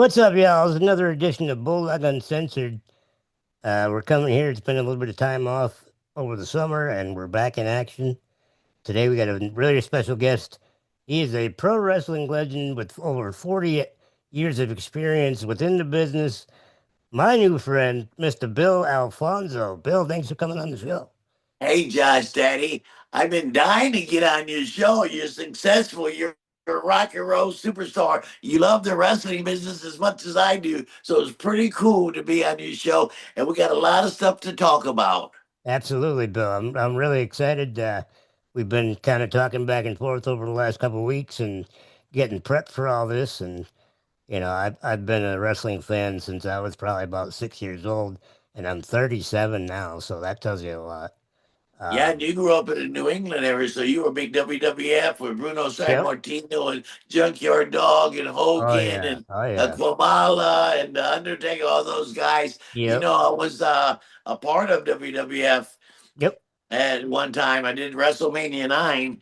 What's up, y'all? It's another edition of Bulldog Uncensored. We're coming here. It's been a little bit of time off over the summer, and we're back in action. Today, we got a really special guest. He is a pro wrestling legend with over 40 years of experience within the business. My new friend, Mr. Bill Alfonso. Bill, thanks for coming on the show. Hey, Josh, Daddy. I've been dying to get on your show. You're successful. You're a rock and roll superstar. You love the wrestling business as much as I do. So it's pretty cool to be on your show. And we got a lot of stuff to talk about. Absolutely, Bill. I'm really excited. We've been kind of talking back and forth over the last couple of weeks and getting prepped for all this. And I've been a wrestling fan since I was probably about 6 years old, and I'm 37 now, so that tells you a lot. Yeah, and Um, you grew up in the New England area, so you were a big WWF with Bruno yep. Sammartino and Junkyard Dog and Oh Hogan yeah. and Oh yeah. Kamala and Undertaker, all those guys. Yep. I was a part of WWF Yep. at one time. I did WrestleMania 9,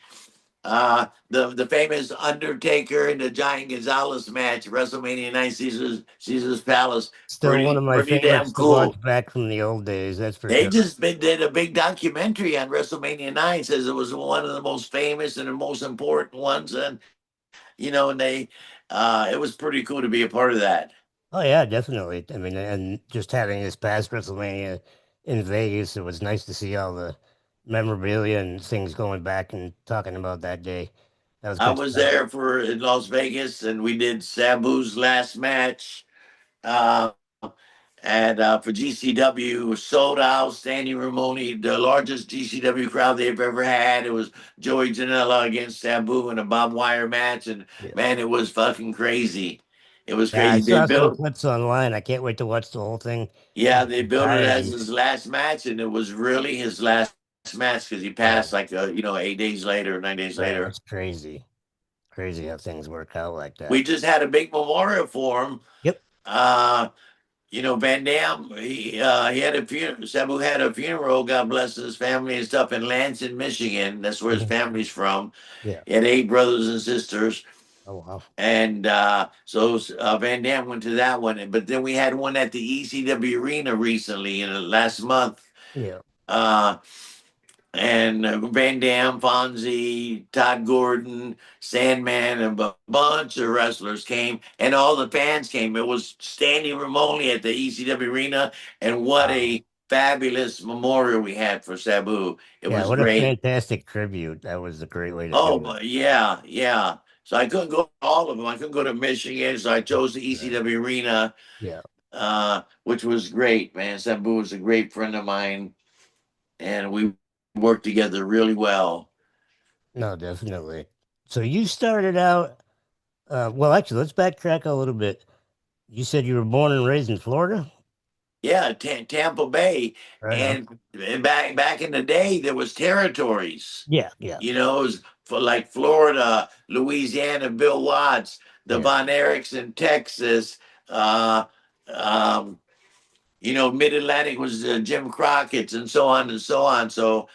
the famous Undertaker and the Giant Gonzalez match, WrestleMania 9, Caesar's Palace. Still one of Pretty my pretty favorites damn to watch cool. back from the old days. That's for They sure. just did a big documentary on WrestleMania 9. Says it was one of the most famous and the most important ones, and and it was pretty cool to be a part of that. Oh yeah, definitely. I mean, and just having this past WrestleMania in Vegas, it was nice to see all the memorabilia and things going back and talking about that day. That was I good was stuff. there for in Las Vegas, and we did Sabu's last match. Uh, and for GCW, sold out, standing room only, the largest GCW crowd they've ever had. It was Joey Janela against Sabu in a barbed wire match, and Yeah. man, it was fucking crazy. It was Yeah, I crazy. They saw some built, clips online. I can't wait to watch the whole thing in yeah, its they built it as entirety. his last match, and it was really his last match because he Right. passed like 8 days later, 9 days Right. later. That's crazy. Crazy how things work out like that. We just had a big memorial for him. Yep. Uh, Van Dam, he had a funeral. Sabu had a funeral. God bless his family and stuff in Lansing, Michigan. That's where his Mhm. family's from. Yeah. He had 8 brothers and sisters, Oh wow. and so Van Dam went to that one. But then we had one at the ECW Arena recently, last month. Yeah. Uh, and Van Dam, Fonzie, Todd Gordon, Sandman, and a bunch of wrestlers came, and all the fans came. It was standing room only at the ECW Arena, and what Wow. a fabulous memorial we had for Sabu. It Yeah. was What a great. fantastic tribute. That was a great way to do Oh, it. yeah, yeah. So I couldn't go to all of them. I couldn't go to Michigan, so I chose the Right. ECW Arena, Yeah. which was great, man. Sabu was a great friend of mine, and we worked together really well. No, definitely. So you started out. Well, actually, let's backtrack a little bit. You said you were born and raised in Florida, Yeah, Tampa Bay, right? On. and back in the day, there was territories. Yeah. Yeah. It was for like Florida, Louisiana, Bill Watts, the Yeah. Von Erichs in Texas. Uh, um, Mid Atlantic was Jim Crockett's, and so on and so on. So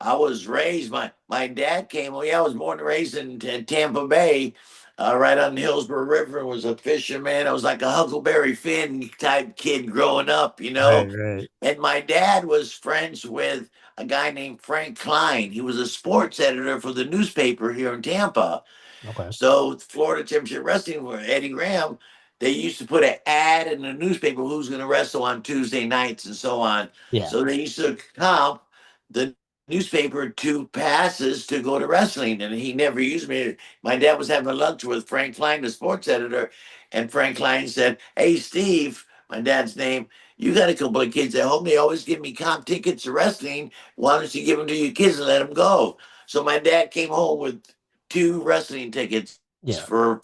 I was raised. My dad came. Well, yeah, I was born and raised in Tampa Bay, right on the Hillsborough River. Was a fisherman. I was like a Huckleberry Finn type kid growing up, Right. Right. And my dad was friends with a guy named Frank Klein. He was a sports editor for the newspaper here in Tampa. Okay. So Florida Championship Wrestling, where Eddie Graham, they used to put an ad in the newspaper who's going to wrestle on Tuesday nights and so on. Yeah. So they used to comp the newspaper to passes to go to wrestling, and he never used me. My dad was having lunch with Frank Klein, the sports editor, and Frank Klein said, "Hey, Steve, my dad's name." You got a couple of kids at home. They always give me comp tickets to wrestling. Why don't you give them to your kids and let them go? So my dad came home with 2 wrestling tickets Yeah. for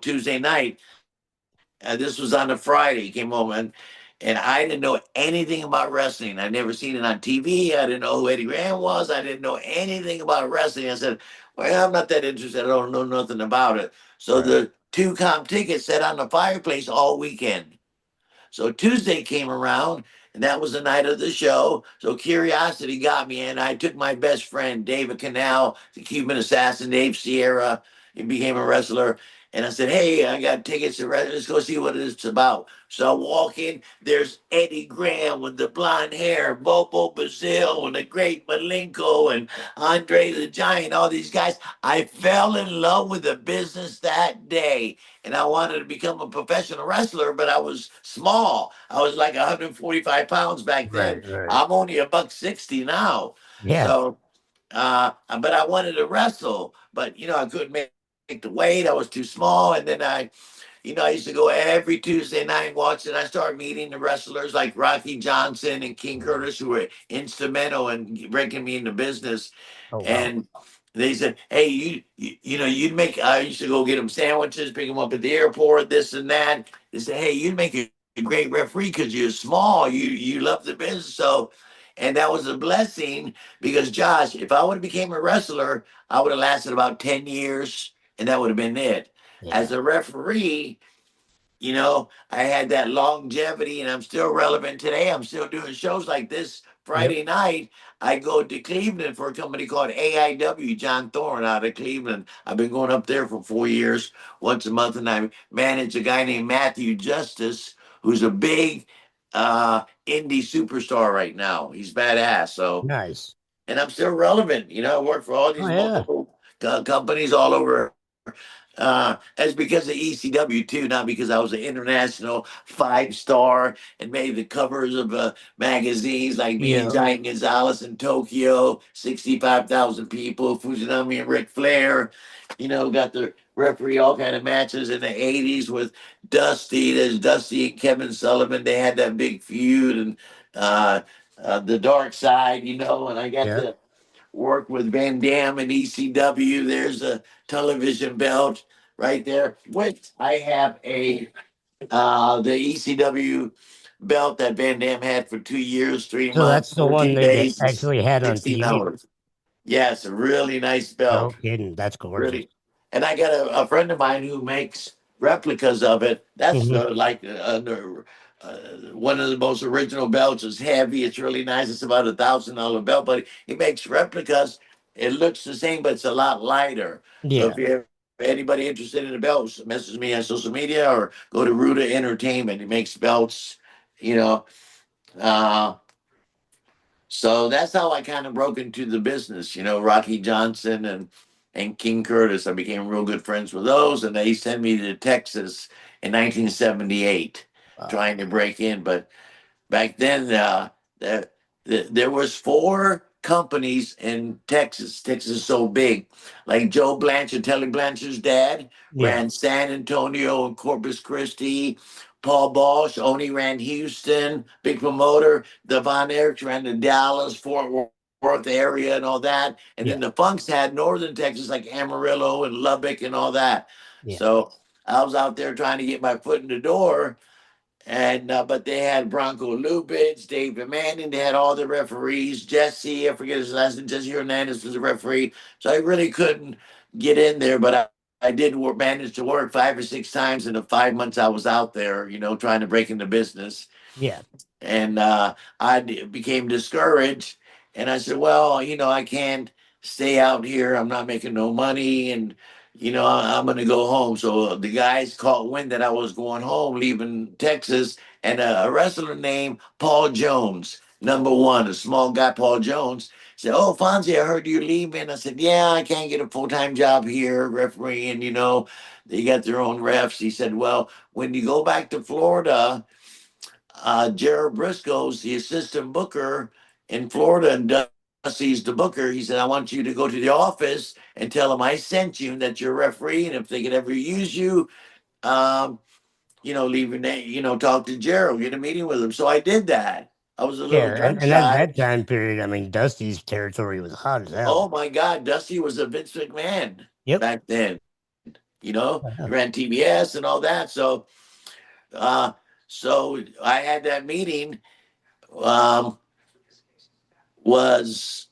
Tuesday night. This was on a Friday. He came home and I didn't know anything about wrestling. I'd never seen it on TV. I didn't know who Eddie Graham was. I didn't know anything about wrestling. I said, "Well, I'm not that interested. I don't know nothing about it." So Right. the 2 comp tickets sat on the fireplace all weekend. So Tuesday came around, and that was the night of the show. So curiosity got me, and I took my best friend, David Canal, the Cuban assassin, Dave Sierra. He became a wrestler. And I said, "Hey, I got tickets to let's go see what it's about." So I walk in. There's Eddie Graham with the blonde hair, Bobo Brazil, and the great Malenko, and Andre the Giant. All these guys. I fell in love with the business that day, and I wanted to become a professional wrestler, but I was small. I was like 145 pounds back Right, then. right. I'm only a buck 60 now. Yeah. So, but I wanted to wrestle, but I couldn't make the weight. I was too small. And then I used to go every Tuesday night and watch, and I started meeting the wrestlers like Rocky Johnson and King Curtis, who were instrumental in breaking me into business. Oh, wow. And they said, "Hey, you'd make." I used to go get them sandwiches, pick them up at the airport, this and that. They said, "Hey, you'd make a great referee because you're small. You love the business." So, and that was a blessing because Josh, if I would have became a wrestler, I would have lasted about 10 years, and that would have been it. Yeah. As a referee, I had that longevity and I'm still relevant today. I'm still doing shows like this. Yep. Friday night, I go to Cleveland for a company called AIW, John Thorne out of Cleveland. I've been going up there for 4 years, once a month, and I manage a guy named Matthew Justice, who's a big indie superstar right now. He's badass. So, Nice. and I'm still relevant. I work for all Oh, these yeah. multiple companies all over. That's because of ECW too, not because I was an international 5-star and made the covers of magazines like me and Yeah. Giant Gonzalez in Tokyo, 65,000 people, Fujinami and Ric Flair. Got the referee all kind of matches in the 80s with Dusty. There's Dusty and Kevin Sullivan. They had that big feud and uh, the dark side, and I got Yeah. to work with Van Dam and ECW. There's a television belt right there. Which I have the ECW belt that Van Dam had for 2 years, three So months, that's the one 14 they days, and actually had on 16 TV? hours. Yeah, it's a really nice No belt. kidding. That's gorgeous. Really. And I got a friend of mine who makes replicas of it. That's Hmm. one of the most original belts. It's heavy. It's really nice. It's about $1,000 belt, but he makes replicas. It looks the same, but it's a lot lighter. So if Yeah. you have anybody interested in the belts, message me on social media or go to Ruta Entertainment. He makes belts, you know. Uh, so that's how I kind of broke into the business, Rocky Johnson and King Curtis. I became real good friends with those, and they sent me to Texas in 1978 Wow. trying to break in. But back then, there, there was 4 companies in Texas. Texas is so big. Like Joe Blanchard, Telly Blanchard's dad, Yeah. ran San Antonio and Corpus Christi. Paul Bosch only ran Houston, big promoter. Devon Eriks ran the Dallas, Fort Worth area and all that. And then Yeah. the Funks had northern Texas like Amarillo and Lubbock and all that. Yeah. So I was out there trying to get my foot in the door, and but they had Bronco Lubitz, David Manning. They had all the referees. Jesse, I forget his last name. Jesse Hernandez was a referee. So I really couldn't get in there, but I did manage to work 5 or 6 times in the 5 months I was out there. Trying to break into business. Yeah. And became discouraged. And I said, well, I can't stay out here. I'm not making no money. And, I'm going to go home. So the guys caught wind that I was going home, leaving Texas. And a wrestler named Paul Jones, number one, a small guy, Paul Jones, said, "Oh, Fonzie, I heard you're leaving." I said, "Yeah, I can't get a full-time job here, refereeing, they got their own refs." He said, "Well, when you go back to Florida, Jared Briscoe's the assistant booker in Florida, and Dusty's the booker. He said, I want you to go to the office and tell them I sent you and that you're a referee. And if they could ever use you, um, leave your name, talk to Gerald, get a meeting with him." So I did that. I was a little Yeah. gun And at shy. that time period, I mean, Dusty's territory was hot as Oh hell. my God, Dusty was a Vince McMahon Yep. back then. He Uh-huh. ran TBS and all that. Uh, so I had that meeting. Um, was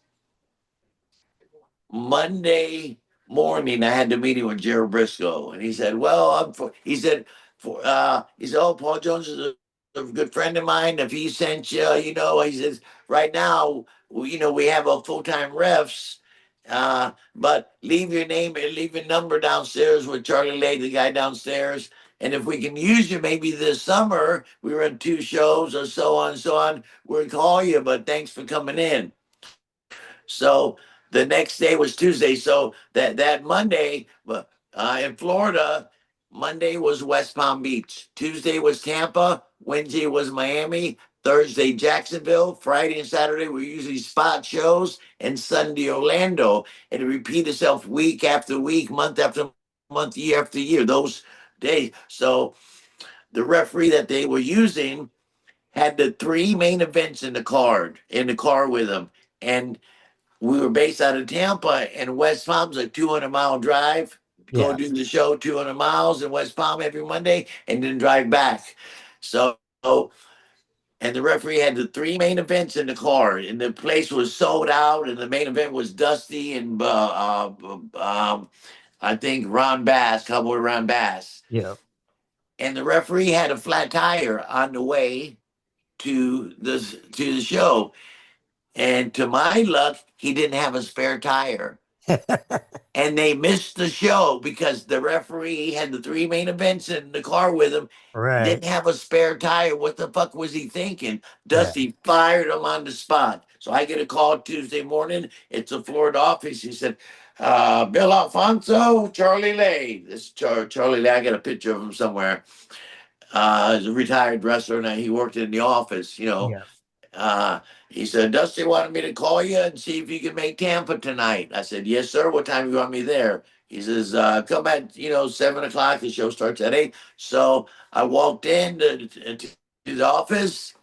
Monday morning. I had the meeting with Jerry Briscoe, and he said, "Well, he said, oh, Paul Jones is a good friend of mine. If he sent you, he says right now, we have a full time refs." But leave your name and leave your number downstairs with Charlie Lay, the guy downstairs. And if we can use you maybe this summer, we run two shows or so on and so on, we'll call you. But thanks for coming in. So the next day was Tuesday. So that Monday in Florida, Monday was West Palm Beach. Tuesday was Tampa. Wednesday was Miami. Thursday Jacksonville. Friday and Saturday were usually spot shows, and Sunday Orlando. And it repeat itself week after week, month after month, year after year. Those days. So the referee that they were using had the three main events in the car with him, and we were based out of Tampa, and West Palm's a 200-mile drive. Go Yeah. do the show 200 miles in West Palm every Monday, and then drive back. So, and the referee had the three main events in the car, and the place was sold out, and the main event was Dusty and I think Ron Bass, Cowboy Ron Bass, Yeah. and the referee had a flat tire on the way to the show, and to my luck, he didn't have a spare tire. And they missed the show because the referee had the three main events in the car with him, Right. didn't have a spare tire. What the fuck was he thinking? Yeah. Dusty fired him on the spot. So I get a call Tuesday morning. It's a Florida office. He said, Bill Alfonso, Charlie Lay. This Charlie Lay, I got a picture of him somewhere. He's a retired wrestler, and he worked in the office, you know. Yeah. Uh, he said, Dusty wanted me to call you and see if you can make Tampa tonight. I said, yes, sir. What time you want me there? He says, come at, 7 o'clock. The show starts at 8. So I walked in to the office,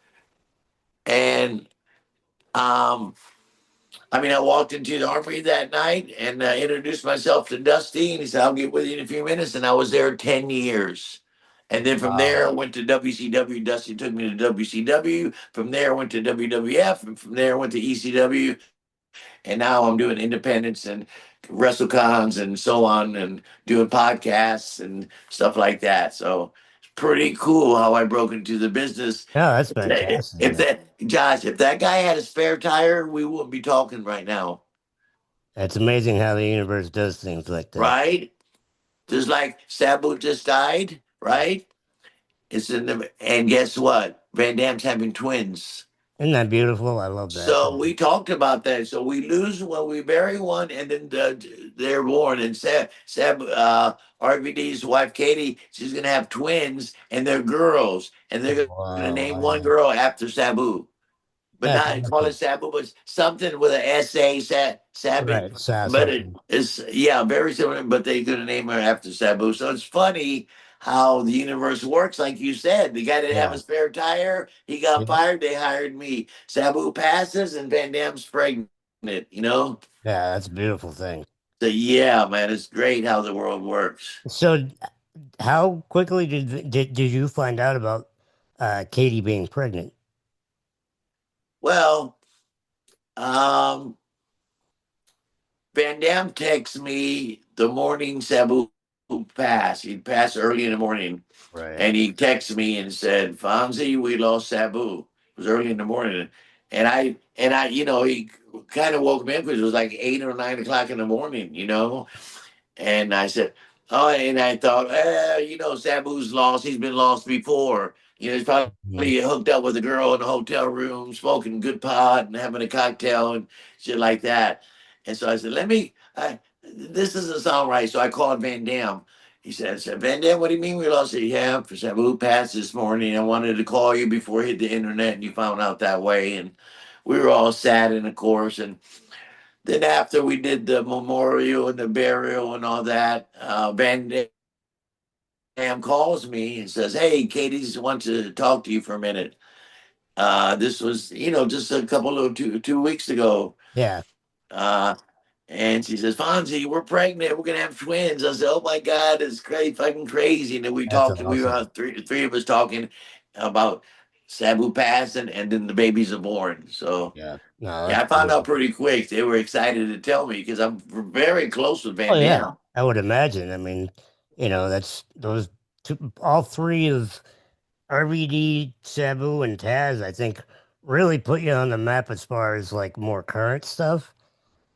and um, I walked into the armory that night and introduced myself to Dusty, and he said, I'll get with you in a few minutes. And I was there 10 years. And then from Wow. there, I went to WCW. Dusty took me to WCW. From there, I went to WWF. And from there, I went to ECW. And now I'm doing independents and WrestleCons and so on, and doing podcasts and stuff like that. So it's pretty cool how I broke into the business. Yeah, that's If that, fantastic, if man. that Josh, if that guy had a spare tire, we wouldn't be talking right now, It's amazing how the universe does things like that. right? Just like Sabu just died, right? It's in the and guess what? Van Damme's having twins. Isn't that beautiful? I love that. So we talked about that. So we lose when we bury one, and then they're born. And RVD's wife Katie, she's gonna have twins, and they're girls, and they're gonna Wow. name one girl after Sabu, but That's not call it awesome. Sabu, but something with an SA, Sabu. Right. Saw But it something. is, yeah, very similar. But they're gonna name her after Sabu. So it's funny how the universe works. Like you said, the guy didn't have a Yeah. spare tire. He got Yep. fired. They hired me. Sabu passes, and Van Damme's pregnant. You know. Yeah, that's a beautiful thing. So yeah, man, it's great how the world works. So, how quickly did you find out about Katie being pregnant? Well, um, Van Dam texts me the morning Sabu passed. He'd pass early in the morning, and Right. he texted me and said, "Fonzie, we lost Sabu." It was early in the morning, and he kind of woke me up because it was like 8 or 9 o'clock in the morning, And I said, oh, and I thought, Sabu's lost. He's been lost before. He's probably Mhm. hooked up with a girl in a hotel room, smoking good pot and having a cocktail and shit like that. And so I said, this doesn't sound right. So I called Van Dam. I said, Van Dam, what do you mean we lost it? Yeah, for Sabu passed this morning. I wanted to call you before it hit the internet, and you found out that way. And we were all sad, and of course. And then after we did the memorial and the burial and all that, Van Dam calls me and says, "Hey, Katie's wants to talk to you for a minute." This was, just a couple of 2 weeks ago. Yeah, Uh, and she says, "Fonzie, we're pregnant. We're gonna have twins." I said, "Oh my God, it's crazy, fucking crazy." And then we that's talked. We were awesome. three of us talking about Sabu passing, and then the babies are born. So Yeah. No, yeah, that's I found out beautiful. pretty quick. They were excited to tell me because I'm very close with Oh Van yeah, Dam. I would imagine. I mean, that's those two, all three of RVD, Sabu, and Taz. I think really put you on the map as far as like more current stuff.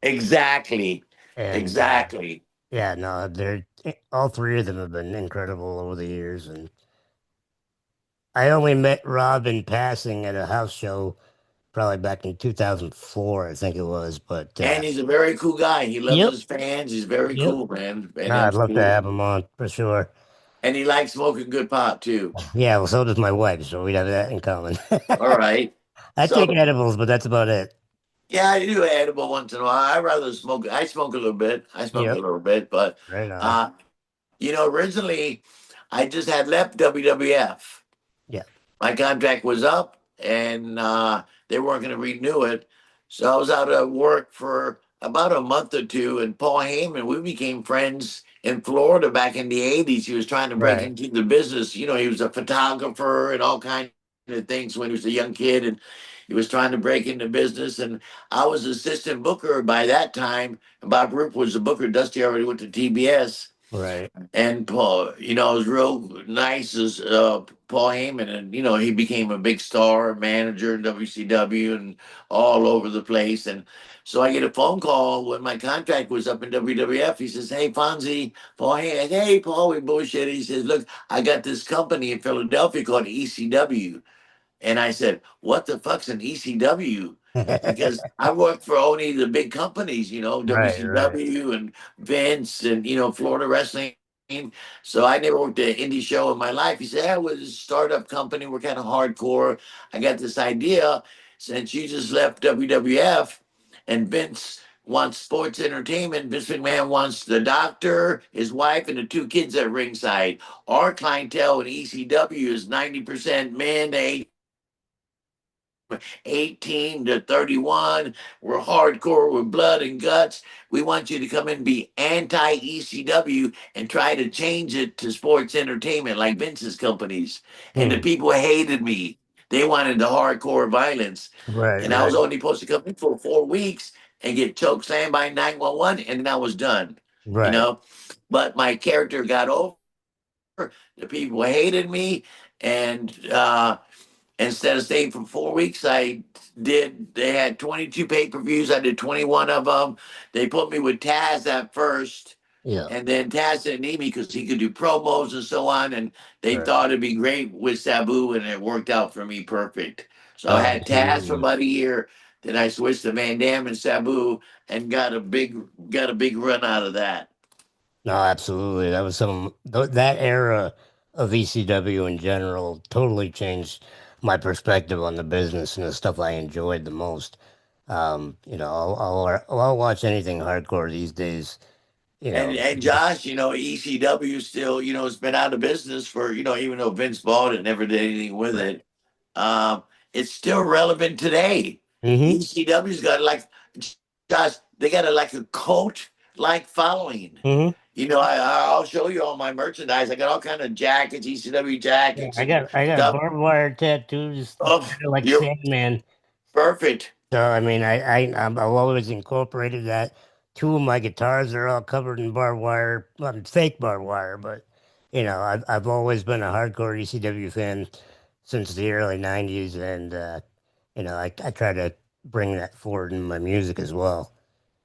Exactly. And Exactly. yeah, no, they're all three of them have been incredible over the years. And I only met Rob in passing at a house show probably back in 2004, I think it was. But And he's a very cool guy. He loves yep, his fans. He's very yep. cool, man. No, And I'd love to absolutely. have him on for sure. And he likes smoking good pot too. Yeah, well, so does my wife, so we'd have that in common. All right. I take So edibles, but that's about it. yeah, I do edible once in a while. I rather smoke. I smoke a little bit. I smoke a Yep, little bit, but right on. uh, originally I just had left WWF. Yeah, My contract was up and they weren't going to renew it. So I was out of work for about a month or two. And Paul Heyman, we became friends in Florida back in the 80s. He was trying to break right, into the business. He was a photographer and all kinds of things when he was a young kid. And he was trying to break into business. And I was assistant booker by that time. And Bob Roop was the booker. Dusty already went to TBS. right. And Paul, it was real nice as Paul Heyman, and he became a big star, manager in WCW and all over the place. And so I get a phone call when my contract was up in WWF. He says, "Hey, Fonzie, Paul Heyman, hey Paul, we bullshit." He says, "Look, I got this company in Philadelphia called ECW." And I said, "What the fuck's an ECW?" Because I worked for only the big companies, Right, right. WCW and Vince and, Florida Wrestling. So I never worked an indie show in my life. He said, "Yeah, we're a startup company. We're kind of hardcore. I got this idea. Since you just left WWF and Vince wants sports entertainment, Vince McMahon wants the doctor, his wife, and the two kids at ringside. Our clientele in ECW is 90% men, 18 to 31. We're hardcore with blood and guts. We want you to come in and be anti ECW and try to change it to sports entertainment like Vince's companies." And the Hmm. people hated me. They wanted the hardcore violence. Right, And I was right, only supposed to come in for 4 weeks and get choked slammed by 911, and then I was done, you right. know. But my character got over. The people hated me. And instead of staying for 4 weeks, they had 22 pay-per-views. I did 21 of them. They put me with Taz at first, Yeah, and then Taz didn't need me because he could do promos and so on. And they right. thought it'd be great with Sabu, and it worked out for me perfect. So I Oh, had Taz for absolutely. about a year. Then I switched to Van Dam and Sabu and got a big run out of that. No, absolutely. That was that era of ECW in general totally changed my perspective on the business and the stuff I enjoyed the most. I'll watch anything hardcore these days. You And know, and Josh, ECW still, it's been out of business for, even though Vince bought it, never did anything with right. it. It's still relevant today. Mm-hmm. ECW's got Josh, they got like a cult like following. Mm-hmm. I'll show you all my merchandise. I got all kind of jackets, ECW Yeah, jackets and I got stuff. barbed wire tattoos, Oh, kind of like you're Sandman. perfect. So I mean, I've always incorporated that. Two of my guitars are all covered in barbed wire, well, fake barbed wire, but I've always been a hardcore ECW fan since the early '90s, and I try to bring that forward in my music as well.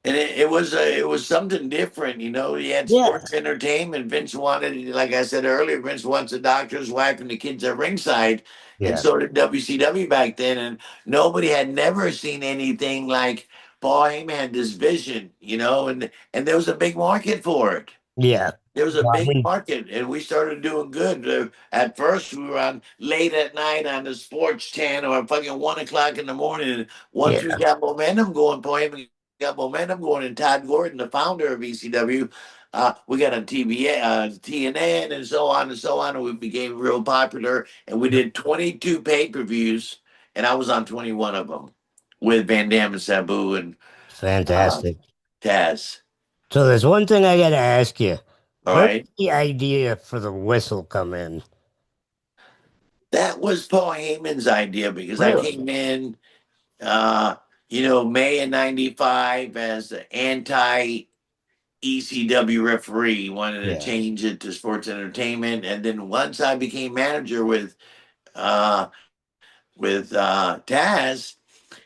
And it was something different, He had Yeah, sports entertainment. Vince wanted, like I said earlier, Vince wants a doctor's wife and the kids at ringside, and yeah, so did WCW back then. And nobody had never seen anything like Paul Heyman had this vision, and there was a big market for it. yeah. There was a Well, I big mean, market, and we started doing good. At first, we were on late at night on the sports channel at fucking 1 o'clock in the morning. And once we yeah, got momentum going, Boy, got momentum going, and Todd Gordon, the founder of ECW, we got on TV, TNN, and so on and so on, and we became real popular. And we yep. did 22 pay-per-views, and I was on 21 of them with Van Dam and Sabu and uh, Fantastic. Taz. So there's one thing I got to ask you. All Where did right. the idea for the whistle come in? That was Paul Heyman's idea because I Really? came in, May of '95 as the anti ECW referee. Wanted to Yeah. change it to sports entertainment, and then once I became manager with uh, Taz,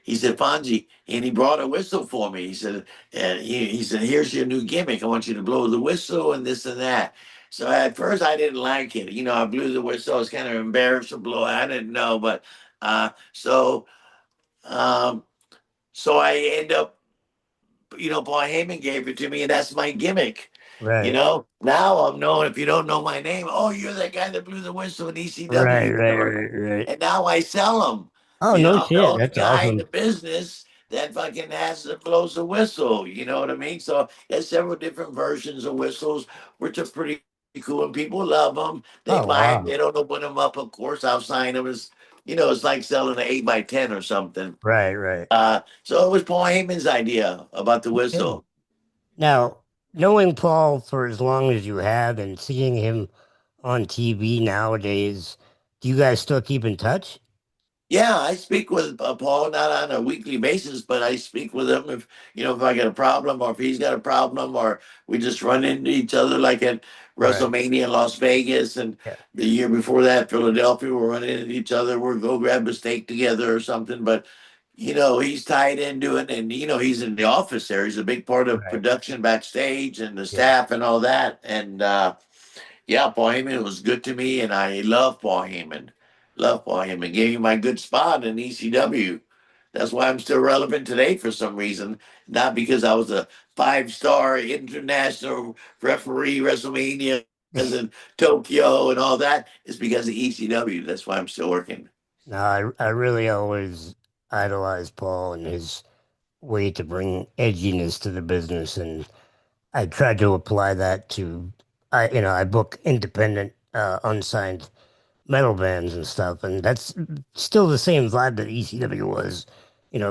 he said, Fonzie, and he brought a whistle for me. He said, and he said, here's your new gimmick. I want you to blow the whistle and this and that. So at first I didn't like it. I blew the whistle. I was kind of embarrassed to blow it. I didn't know, but uh, so um, so I end up, Paul Heyman gave it to me, and that's my gimmick. Right. Now I'm known. If you don't know my name, oh, you're that guy that blew the whistle in Right. ECW. Right. Right. Right. And now I sell them. Oh no I'm the shit. only That's guy in the awesome. business that fucking blows the whistle. You know what I mean? So there's several different versions of whistles, which are pretty cool, and people love them. They Oh buy them. They wow. don't open them up. Of course, I'll sign them. It's like selling an 8x10 or something. Right. Right. So it was Paul Heyman's idea about the Okay. whistle. Now, knowing Paul for as long as you have and seeing him on TV nowadays, do you guys still keep in touch? Yeah, I speak with Paul not on a weekly basis, but I speak with him if I got a problem or if he's got a problem or we just run into each other like at Right. WrestleMania in Las Vegas and Yeah. the year before that, Philadelphia, we're running into each other. We'll go grab a steak together or something. But, he's tied into it and, he's in the office there. He's a big part of Right. production backstage and the Yeah. staff and all that. And, yeah, Paul Heyman was good to me, and I love Paul Heyman. Love Paul Heyman. Gave me my good spot in ECW. That's why I'm still relevant today for some reason. Not because I was a 5-star international referee, WrestleManias and Tokyo and all that. It's because of ECW. That's why I'm still working. No, I really always idolized Paul and his way to bring edginess to the business, and I tried to apply that to I book independent, unsigned metal bands and stuff, and that's still the same vibe that ECW was,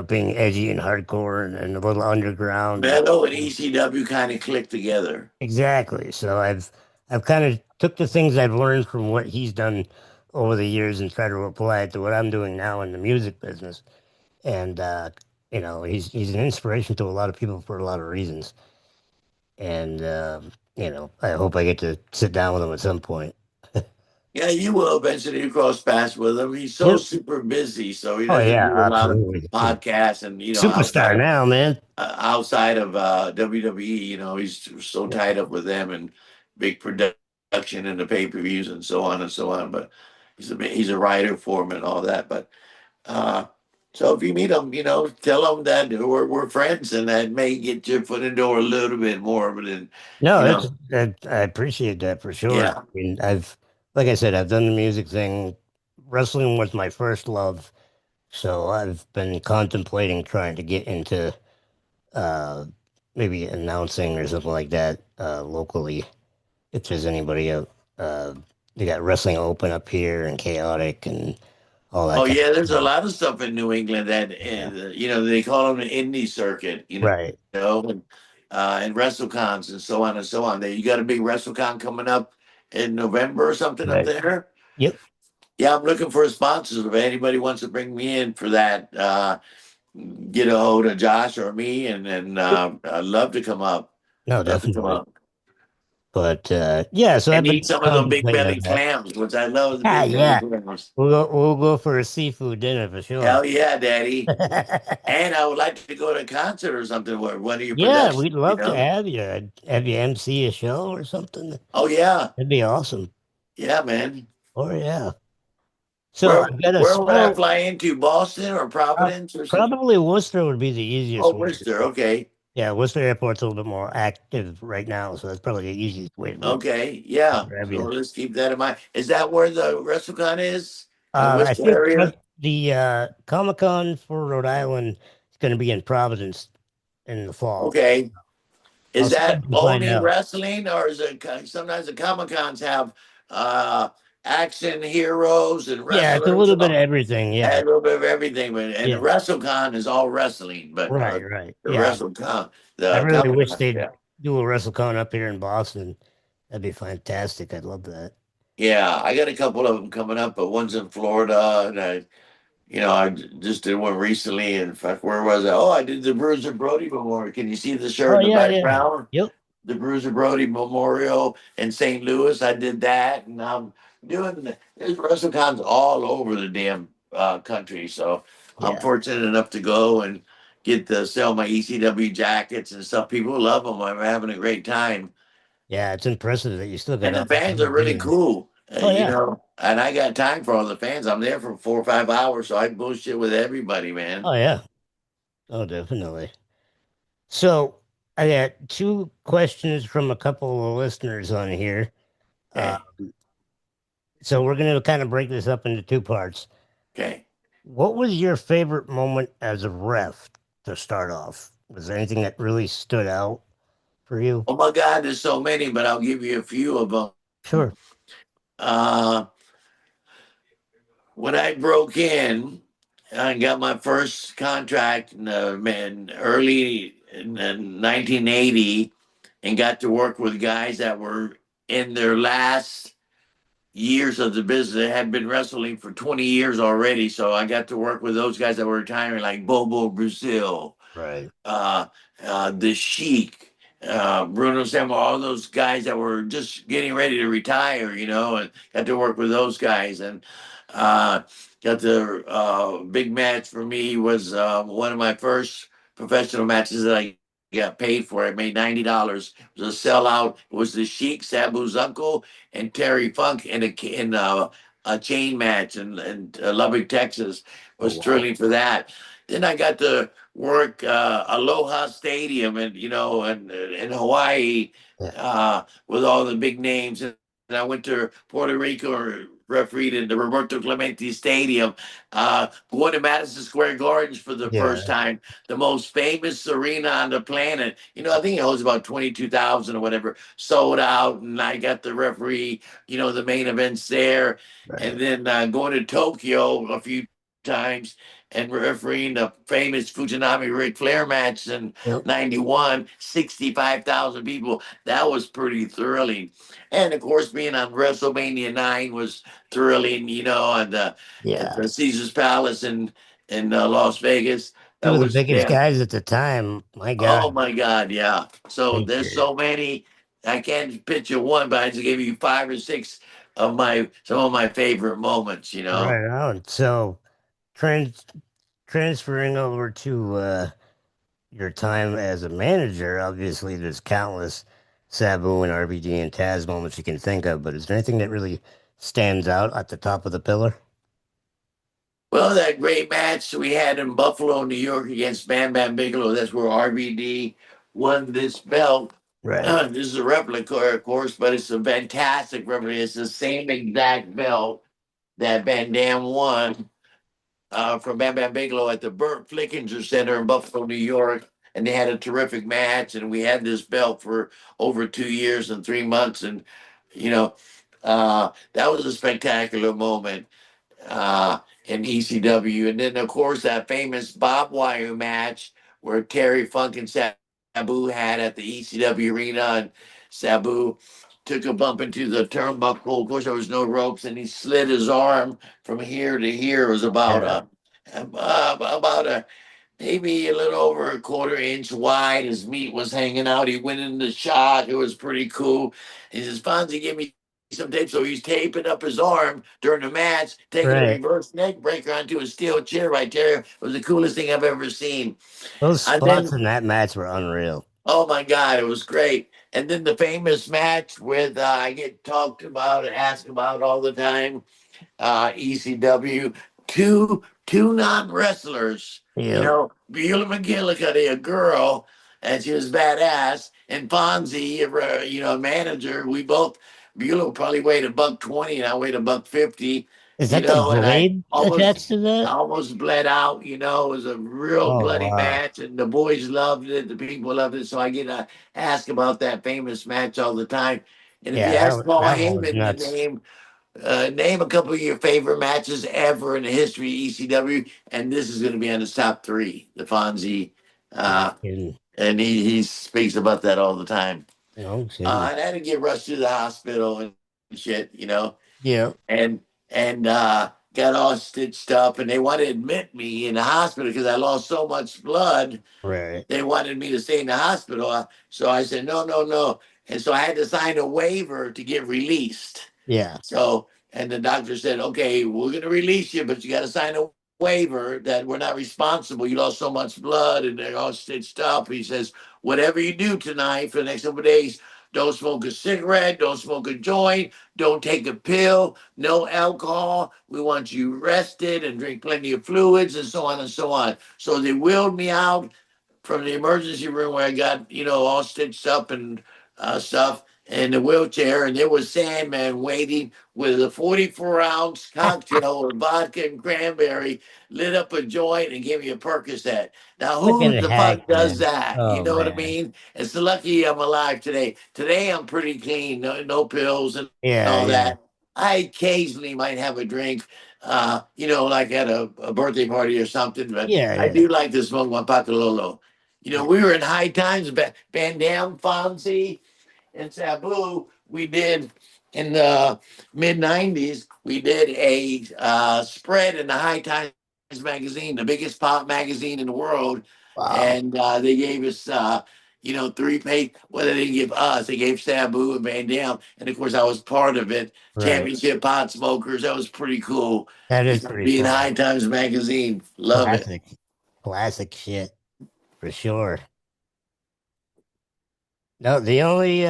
being edgy and hardcore and a little underground and Metal and ECW kind of clicked together. exactly. So I've kind of took the things I've learned from what he's done over the years and try to apply it to what I'm doing now in the music business. And he's an inspiration to a lot of people for a lot of reasons. And I hope I get to sit down with him at some point. Yeah, you will eventually cross paths with him. He's so Yep. super busy, so he Oh doesn't yeah, do a lot of absolutely. podcasts and Superstar now, man. outside of WWE. He's so Yep. tied up with them and big production and the pay per views and so on and so on. But he's a writer for him and all that. But uh, so if you meet him, tell him that we're friends and that may get your foot in the door a little bit more. But then, No, you know, I appreciate that for sure. yeah. I mean, like I said, I've done the music thing. Wrestling was my first love, so I've been contemplating trying to get into uh, maybe announcing or something like that locally. If there's anybody out, uh, they got wrestling open up here and chaotic and all that Oh kind yeah, of there's a stuff. lot of stuff in New England that Yeah. they call them the indie circuit, Right. and WrestleCons and so on and so on. There, you got a big WrestleCon coming up in November or something up Right. there. Yep. Yeah, I'm looking for sponsors. If anybody wants to bring me in for that, get a hold of Josh or me, and Yep. I'd love to come up. No, Love to come definitely. up But yeah, so I've and eat been some of the big contemplating on belly that. clams, which I love the Ah, big belly yeah. clams. We'll go for a seafood dinner for sure. Hell yeah, Daddy. And I would like to go to a concert or something where one of your Yeah, productions, we'd love to have you. Have you MC a show or something? Oh yeah, That'd be awesome. yeah, man. Oh yeah. So Where I've got a where would I small, fly into? Boston or uh, Providence or something? probably Worcester would be the easiest Oh, way to Worcester. go. Okay, Yeah, Worcester Airport's a little bit more active right now, so that's probably the easiest way okay, to yeah. grab So you. let's keep that in mind. Is that where the WrestleCon is in the I Worcester think area? the Comic Con for Rhode Island is going to be in Providence in the fall. Okay. I'll Is see if I that can find only out. wrestling, or is it sometimes the Comic Cons have uh, action heroes and Yeah, it's a wrestlers little and bit of all? everything. Had Yeah, a little bit of everything, and the yeah, WrestleCon is all wrestling, but right, right. the Yeah, WrestleCon, I the really Comic wish Con, they'd yeah, do a WrestleCon up here in Boston. That'd be fantastic. I'd love that. yeah. I got a couple of them coming up, but one's in Florida, and I just did one recently. In fact, where was I? Oh, I did the Bruiser Brody Memorial. Can you see the shirt Oh in the yeah, yeah. background? Yep. The Bruiser Brody Memorial in St. Louis. I did that, and I'm doing there's WrestleCons all over the damn country. So I'm Yeah. fortunate enough to go and get to sell my ECW jackets and stuff. People love them. I'm having a great time, Yeah, it's impressive that you still got and all the that fans money are really doing it. cool. Oh yeah. And I got time for all the fans. I'm there for 4 or 5 hours, so I bullshit with everybody, man. Oh yeah. Oh, definitely. So I got two questions from a couple of listeners on here. Uh, Okay, so we're going to kind of break this up into two parts. okay. What was your favorite moment as a ref to start off? Was there anything that really stood out for you? Oh my God, there's so many, but I'll give you a few of them. Sure. Uh, when I broke in and got my first contract early in 1980, and got to work with guys that were in their last years of the business. They had been wrestling for 20 years already, so I got to work with those guys that were retiring, like Bobo Brazil, Right. uh, the Sheik, Bruno Sammer, all those guys that were just getting ready to retire, and got to work with those guys. And uh, got the big match for me was one of my first professional matches that I got paid for. I made $90. It was a sellout. It was the Sheik, Sabu's uncle, and Terry Funk a chain match in Lubbock, Texas. Oh Was wow. thrilling for that. Then I got to work Aloha Stadium and in Hawaii Yeah. with all the big names. And I went to Puerto Rico, refereed in the Roberto Clemente Stadium, going to Madison Square Gardens for the first Yeah. time, the most famous arena on the planet. I think it holds about 22,000 or whatever, sold out, and I got the referee, the main events there, and Right. then going to Tokyo a few times and refereeing the famous Fujinami Ric Flair match in Yep. 91, 65,000 people. That was pretty thrilling. And of course, being on WrestleMania 9 was thrilling, at Yeah. the Caesars Palace in Las Vegas. Two That of the was, biggest yeah. guys at the time. My Oh God. my God, yeah. So there's Nature. so many. I can't picture one, but I just gave you five or six of some of my favorite moments. Right on. So trans transferring over to your time as a manager, obviously there's countless Sabu and RVD and Taz moments you can think of, but is there anything that really stands out at the top of the pillar? Well, that great match we had in Buffalo, New York against Bam Bam Bigelow, that's where RVD won this belt. Right. This is a replica, of course, but it's a fantastic replica. It's the same exact belt that Van Dam won from Bam Bam Bigelow at the Burt Flickinger Center in Buffalo, New York. And they had a terrific match, and we had this belt for over 2 years and 3 months. And, that was a spectacular moment in ECW. And then, of course, that famous barbed wire match where Terry Funk and Sabu had at the ECW arena. And Sabu took a bump into the turnbuckle. Of course, there was no ropes, and he slid his arm from here to here. It was Yeah. about a maybe a little over a quarter inch wide. His meat was hanging out. He went in the shot. It was pretty cool. He says, Fonzie, give me some tape. So he's taping up his arm during the match, taking a Right. reverse neck breaker onto a steel chair right there. It was the coolest thing I've ever seen. Those And spots then, in that match were unreal. oh my God, it was great. And then the famous match with I get talked about and asked about all the time, ECW, two non wrestlers. Yep. Beulah McGillicuddy, a girl, and she was badass, and Fonzie, a manager. We both Beulah probably weighed a buck 20, and I weighed a buck 50. Is that the And I blade almost. attached to I that? almost bled out, it was a real Oh bloody wow. match, and the boys loved it, the people loved it. So I get asked about that famous match all the time. And if you Yeah, ask Paul that one was Heyman to nuts. name a couple of your favorite matches ever in the history of ECW, and this is going to be on his top three. The Fonzie, No uh, kidding. and he speaks about that all the time. No kidding. And I had to get rushed to the hospital and shit, Yep. and got all stitched up, and they wanted to admit me in the hospital because I lost so much blood. Right. They wanted me to stay in the hospital, so I said no, no, no, and so I had to sign a waiver to get released. Yeah. So and the doctor said, "Okay, we're going to release you, but you got to sign a waiver that we're not responsible. You lost so much blood and they're all stitched up." He says, "Whatever you do tonight for the next couple of days, don't smoke a cigarette, don't smoke a joint, don't take a pill, no alcohol. We want you rested and drink plenty of fluids and so on and so on." So they wheeled me out from the emergency room where I got, all stitched up and stuff in the wheelchair. And there was Sandman waiting with a 44-ounce cocktail of vodka and cranberry, lit up a joint, and gave me a Percocet. Now, who Fucking the hack, fuck does man. that? You Oh know what I man. mean? It's lucky I'm alive today. Today, I'm pretty clean, no pills and Yeah, all yeah, that. I occasionally might have a drink, like at a birthday party or something, but yeah, I yeah. do like to smoke my Pacololo. We were in High Times, Van Dam, Fonzie, and Sabu. We did in the mid '90s. We did a spread in the High Times magazine, the biggest pop magazine in the world, Wow. and they gave us. 3 page. Well, they didn't give us. They gave Sabu and Van Dam, and of course, I was part of it. Right. Championship pot smokers. That was pretty cool. That is Just to pretty be in cool. High Times magazine. Love it. Classic. Classic shit for sure. No, the only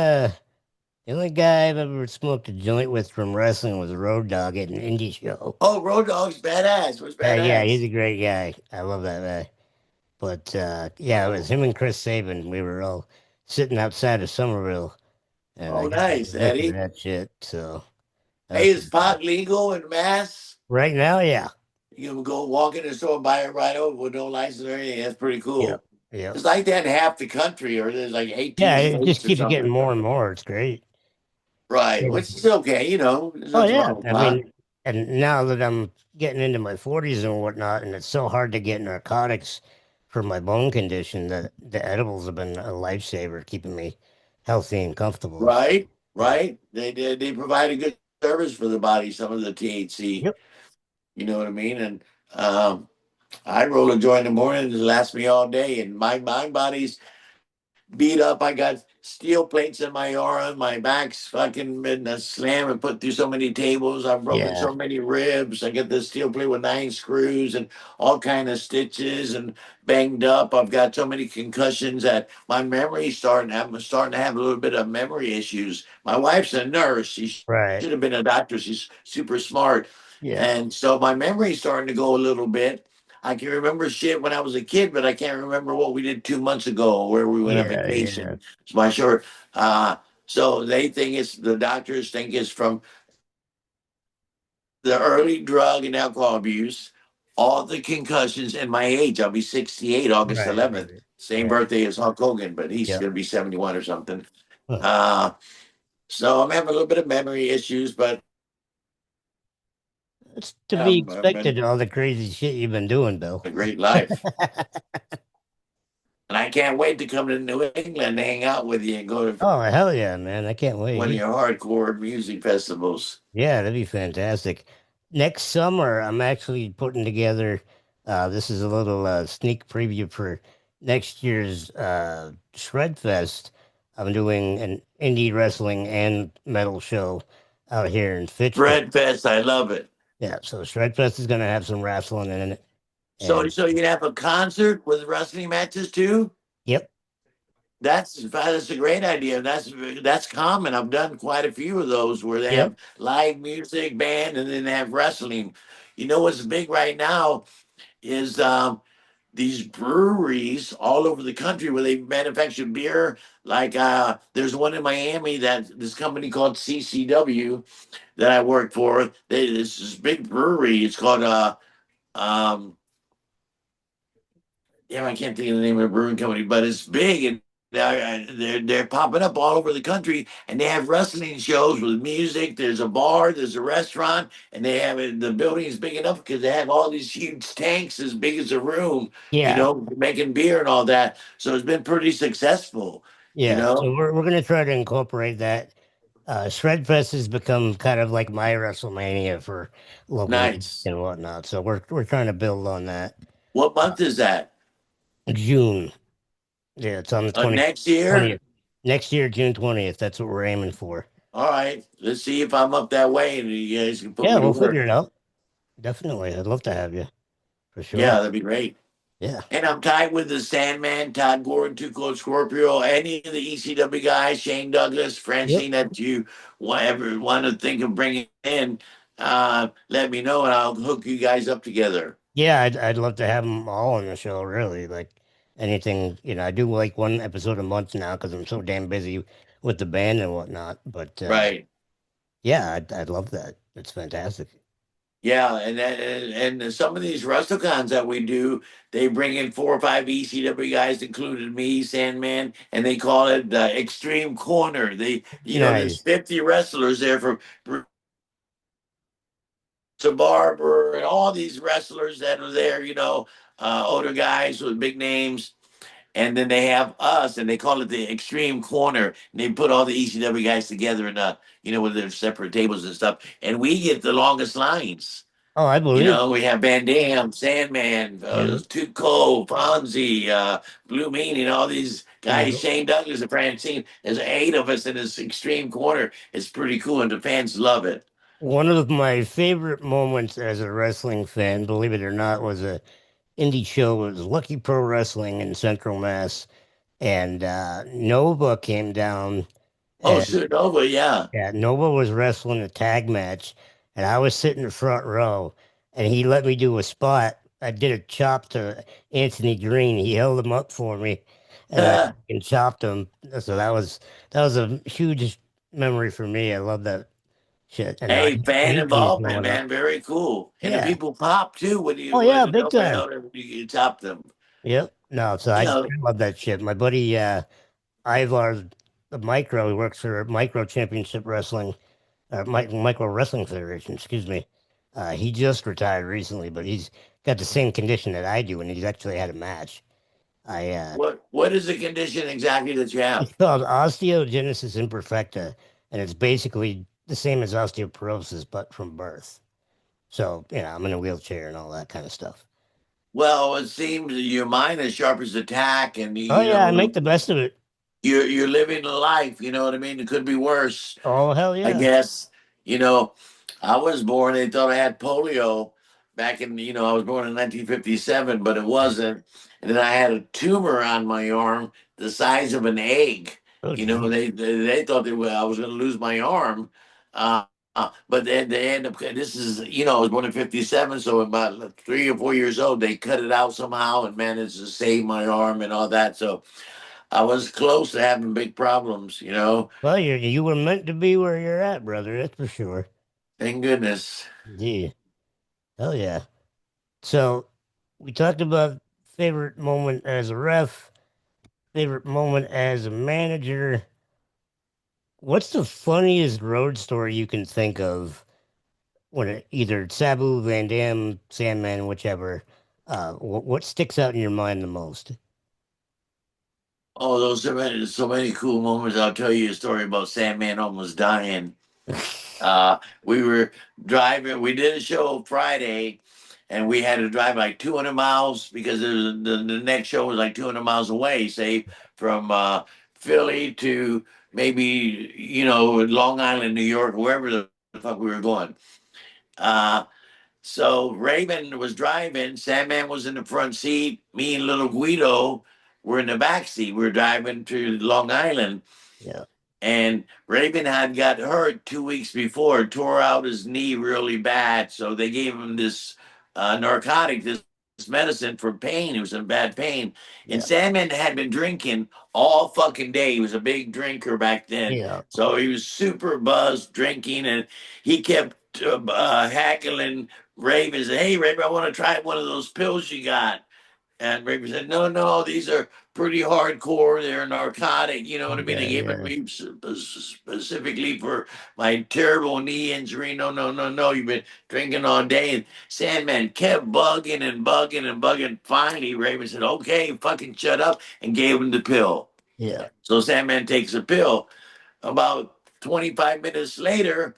guy I've ever smoked a joint with from wrestling was Road Dogg at an indie show. Oh, Road Dogg's badass. Was Yeah, he's badass. a great guy. I love that guy. But yeah, it was him and Chris Sabin. We were all sitting outside of Somerville and I Oh, got nice, looking at Eddie. that shit. So that Hey, was is pretty cool. pot legal in Mass? Right now, yeah. You can go walk in the store and buy it right over with no license or anything. That's pretty Yep. cool. Yep. It's like that in half the country, or there's like Yeah, 18 it just states or keeps getting something. more and more. It's great. Right, Yeah. which is okay. There's Oh nothing yeah. wrong with I pot. mean, and now that I'm getting into my 40s and whatnot, and it's so hard to get narcotics for my bone condition that the edibles have been a lifesaver, keeping me healthy and comfortable. So, Right, yeah. right. They provide a good service for the body. Some of the THC. Yep. You know what I mean? And I roll a joint in the morning and it lasts me all day. And my body's beat up. I got steel plates in my arm. My back's fucking been a slam and put through so many tables. I've broken Yeah. so many ribs. I got this steel plate with 9 screws and all kind of stitches and banged up. I've got so many concussions that my memory's I'm starting to have a little bit of memory issues. My wife's a nurse. She Right. should have been a doctor. She's super smart. Yeah. And so my memory's starting to go a little bit. I can remember shit when I was a kid, but I can't remember what we did 2 months ago or where we went on Yeah. Yeah. vacation. It's my short. So they think the doctors think it's from the early drug and alcohol abuse, all the concussions, and my age. I'll be 68 August Right. 11th. Right. Same Right. birthday as Hulk Hogan, but he's Yep. going to be 71 or something. Huh. Uh, so I'm having a little bit of memory issues, but It's to be I've been expected, all the crazy shit you've been doing, Bill. a great life. And I can't wait to come to New England and hang out with you and go to Oh, hell yeah, man. I can't one of wait. your hardcore music festivals. Yeah, that'd be fantastic. Next summer, I'm actually putting together, this is a little sneak preview for next year's Shred Fest. I'm doing an indie wrestling and metal show out here in Fitchburg. Thread Fest, I love it. Yeah, so Shred Fest is going to have some wrestling in it. So, And so you can have a concert with wrestling matches too. yep, That's a great idea. That's common. I've done quite a few of those where they yep, have live music, band, and then they have wrestling. You know what's big right now is these breweries all over the country where they manufacture beer. Like there's one in Miami that this company called CCW that I work for. This big brewery. It's called um, yeah, I can't think of the name of the brewing company, but it's big and they're popping up all over the country, and they have wrestling shows with music. There's a bar, there's a restaurant, and they have it. The building is big enough because they have all these huge tanks as big as a room, yeah, making beer and all that. So it's been pretty successful, you yeah. So know. we're going to try to incorporate that. Shred Fest has become kind of like my WrestleMania for local music Nice. and whatnot. So we're trying to build on that. What Uh, month is that? June, yeah, it's on the Next 20th year? next year, June 20th. That's what we're aiming for. All right, let's see if I'm up that way, and you guys can put Yeah, me to we'll figure work. it out. Definitely. I'd love to have you for Yeah, sure. that'd be great. Yeah. And I'm tied with the Sandman, Todd Gordon, Two Cold Scorpio, any of the ECW guys, Shane Douglas, Yep. Francine, that you ever want to think of bringing in. Let me know, and I'll hook you guys up together. Yeah, I'd love to have them all on the show, really. Like anything, I do like one episode a month now because I'm so damn busy with the band and whatnot. But Right. yeah, I'd love that. It's fantastic. Yeah, and some of these WrestleCons that we do, they bring in 4 or 5 ECW guys, including me, Sandman, and they call it the Extreme Corner. There's Nice. 50 wrestlers there from Bruce Barber and all these wrestlers that are there. Older guys with big names, and then they have us, and they call it the Extreme Corner. And they put all the ECW guys together in with their separate tables and stuff, and we get the longest lines. Oh, I believe. We have Van Dam, Sandman, Yeah. Tuco, Fonzie, Blue Meaning, all these guys, Yeah. Shane Douglas and Francine. There's 8 of us in this extreme corner. It's pretty cool, and the fans love it. One of my favorite moments as a wrestling fan, believe it or not, was a indie show. It was Lucky Pro Wrestling in Central Mass, and Nova came down, Oh, and Supernova, yeah. yeah, Nova was wrestling a tag match, and I was sitting in the front row, and he let me do a spot. I did a chop to Anthony Green. He held him up for me, and I fucking chopped him. So that was a huge memory for me. I love that shit, and Hey, fan AJ's involvement, going up. man. Very cool. And the Yeah. people pop too Oh when yeah, you big know time. when you top them. Yep. No, so You I know, love that shit. My buddy Ivar, the Micro, he works for Micro Championship Wrestling, Micro Wrestling Federation, excuse me. He just retired recently, but he's got the same condition that I do, and he's actually had a match. I what is the condition exactly that you It's have? called osteogenesis imperfecta, and it's basically the same as osteoporosis, but from birth. So, I'm in a wheelchair and all that kind of stuff. Well, it seems your mind is sharp as a tack, and Oh yeah, I make the best of it. you're living a life. You know what I mean? It could be worse. Oh hell I yeah. guess. You know, I was born. They thought I had polio back in. I was born in 1957, but it wasn't. And then I had a tumor on my arm the size of an egg. Oh geez. They thought I was going to lose my arm. Uh, but then they end up. This is I was born in '57, so about 3 or 4 years old, they cut it out somehow and managed to save my arm and all that. So I was close to having big problems. Well, you were meant to be where you're at, brother. That's for sure. Thank goodness. Yeah. Hell yeah. So we talked about favorite moment as a ref, favorite moment as a manager. What's the funniest road story you can think of when either Sabu, Van Dam, Sandman, whichever? What sticks out in your mind the most? Oh, those so many cool moments. I'll tell you a story about Sandman almost dying. We were driving. We did a show Friday, and we had to drive like 200 miles because the next show was like 200 miles away. Say from Philly to maybe Long Island, New York, wherever the fuck we were going. Uh, so Raven was driving. Sandman was in the front seat. Me and little Guido were in the back seat. We were driving to Long Island, Yeah, and Raven had got hurt 2 weeks before, tore out his knee really bad. So they gave him this narcotic, this medicine for pain. He was in bad pain. And yeah, Sandman had been drinking all fucking day. He was a big drinker back then. yeah, So he was super buzzed drinking, and he kept haggling Raven. Said, "Hey, Raven, I want to try one of those pills you got." And Raven said, "No, no, these are pretty hardcore. They're a narcotic. You know what I mean? They yeah, gave it yeah, me specifically for my terrible knee injury. No, no, no, no. You've been drinking all day." And Sandman kept bugging and bugging and bugging. Finally, Raven said, "Okay, fucking shut up," and gave him the pill. yeah. So Sandman takes a pill. About 25 minutes later,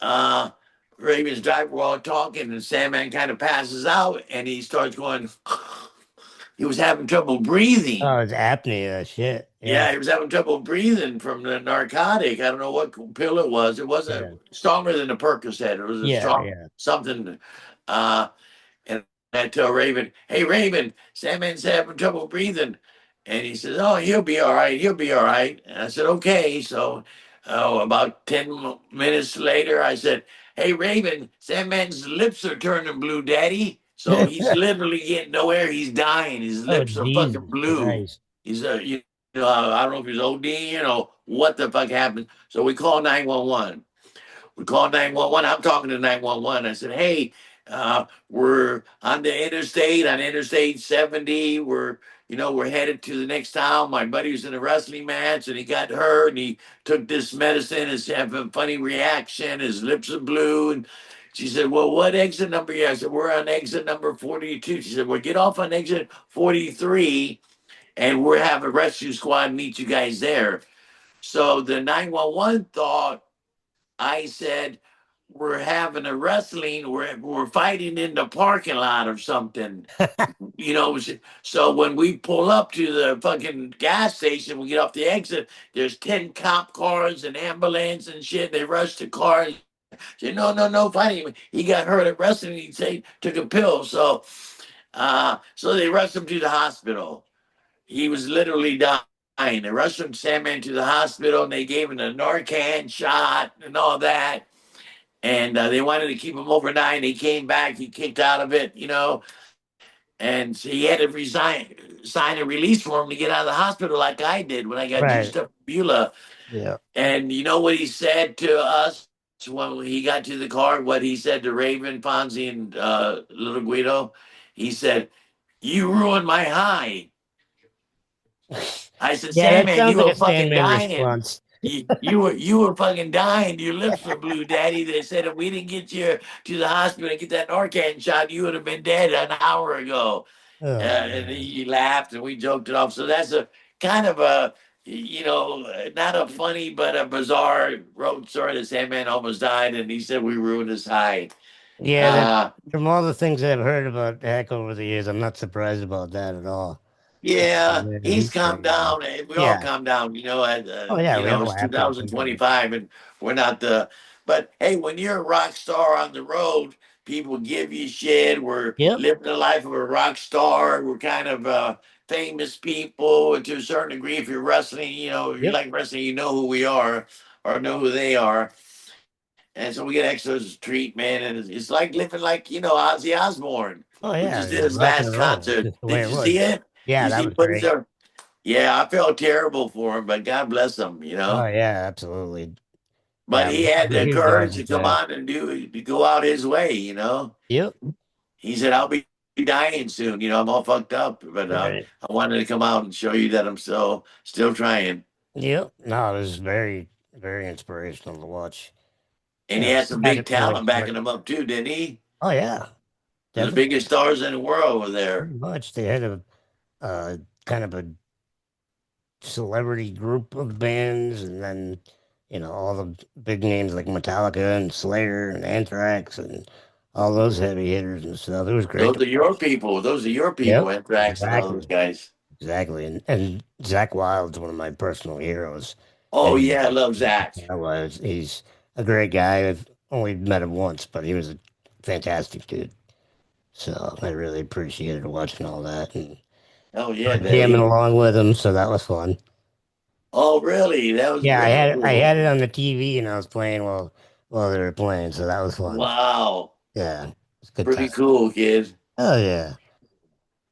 uh, Raven's driver, we're all talking, and Sandman kind of passes out, and he starts going. He was having trouble breathing. Oh, it's apnea, shit. Yeah, Yeah. he was having trouble breathing from the narcotic. I don't know what pill it was. It wasn't Yeah. stronger than the Percocet. It was a Yeah. strong Yeah. something. And I tell Raven, "Hey, Raven, Sandman's having trouble breathing," and he says, "Oh, he'll be all right. He'll be all right." And I said, "Okay." So, about 10 minutes later, I said, "Hey, Raven, Sandman's lips are turning blue, Daddy." So he's literally getting nowhere. He's dying. His Oh, lips are fucking Jesus blue. Christ. He's I don't know if he's OD, what the fuck happened. So we call 911. We called 911. I'm talking to 911. I said, "Hey, we're on the interstate, on Interstate 70. We're headed to the next town. My buddy was in a wrestling match and he got hurt and he took this medicine. He's having a funny reaction. His lips are blue." And she said, "Well, what exit number are you?" I said, "We're on exit number 42." She said, "Well, get off on exit 43 and we'll have a rescue squad meet you guys there." So the 911 thought I said, "We're having a wrestling, we're fighting in the parking lot or something." So when we pull up to the fucking gas station, we get off the exit, there's 10 cop cars and ambulance and shit. They rush the car. Say, "No, no, no, fighting him. He got hurt at wrestling. He say took a pill." So they rushed him to the hospital. He was literally dying. They rushed him, Sandman, to the hospital, and they gave him a Narcan shot and all that. And they wanted to keep him overnight. He came back. He kicked out of it. And so he had to sign a release form to get out of the hospital, like I did when I got juiced Right. up with Beulah. Yeah. And you know what he said to us when he got to the car? What he said to Raven, Fonzie, and little Guido? He said, "You ruined my high." I said, Yeah, that "Sandman, sounds you like were a fucking Sandman dying. response. You were fucking dying. Your lips were blue, Daddy." They said, "If we didn't get you to the hospital and get that Narcan shot, you would have been dead an hour ago." Oh And man. he laughed and we joked it off. So that's a kind of a, not a funny but a bizarre road story. The Sandman almost died, and he said we ruined his hide. Yeah, that Uh, from all the things I've heard about Hack over the years, I'm not surprised about that at all. Yeah, Man, he's he's calmed crazy. down. We all Yeah. calmed down, Oh yeah, we all it's have to at some point. 2025 and we're not but hey, when you're a rock star on the road, people give you shit. We're Yep. living the life of a rock star. We're kind of famous people. And to a certain degree, if you're wrestling, if you Yep. like wrestling, you know who we are or know who they are. And so we get extra treatment, and it's like living like, Ozzy Osbourne, Oh who just yeah, did just his rock and last roll. It's concert. just the way Did it you see was. it? Yeah, You that see was footage great. of? Yeah, I felt terrible for him, but God bless him. Oh yeah, absolutely. But Yeah, he I'm had a the huge courage to Ozzy come fan. on and to go out his way. Yep. He said, "I'll be dying soon. I'm all fucked up, but Right. I wanted to come out and show you that I'm still trying." Yep. No, it was very, very inspirational to watch. And You he know, had some had big it from like talent backing him up too, didn't he? oh yeah, The definitely. biggest stars in the world were there. Pretty much. They had a kind of a celebrity group of bands, and then all the big names like Metallica and Slayer and Anthrax and all those heavy hitters and stuff. It was great Those to are your watch. people. Those are your people, Yep, Anthrax and all those exactly, guys. exactly. And Zach Wilde's one of my personal heroes. Oh yeah, I Anyway, love Zach. he's a great guy. I've only met him once, but he was a fantastic dude. So I really appreciated watching all that and Oh yeah, jamming Daddy. along with him. So that was fun. Oh really? That was Yeah, very I cool. had it on the TV and I was playing while they were playing, so that was fun. Wow. Yeah, it's a good Pretty time. cool, kid. Oh yeah.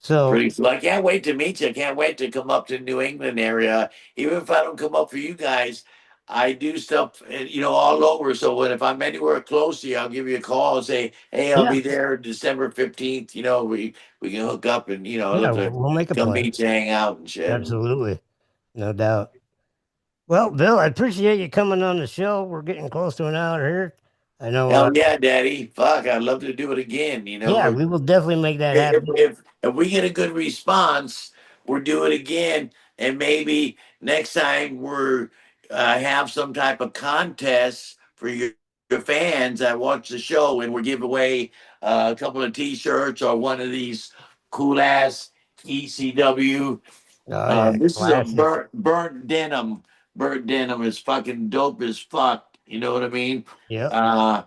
So Pretty cool. I can't wait to meet you. I can't wait to come up to New England area. Even if I don't come up for you guys, I do stuff, all over. So if I'm anywhere close to you, I'll give you a call and say, "Hey, I'll yeah, be there December 15th." We can hook up and I'd yeah, love we'll, to we'll make a come plan. meet you, hang out and shit. Absolutely, no doubt. Well, Bill, I appreciate you coming on the show. We're getting close to an hour here. I know. Hell yeah, Daddy. Fuck, I'd love to do it again. Yeah, we will definitely make that If happen. if if we get a good response, we'll do it again, and maybe next time we're have some type of contest for your fans that watch the show, and we'll give away a couple of T-shirts or one of these cool ass ECW. Oh yeah, This is a classic. burnt denim. Burnt denim is fucking dope as fuck. You know what I mean? Yep. Uh,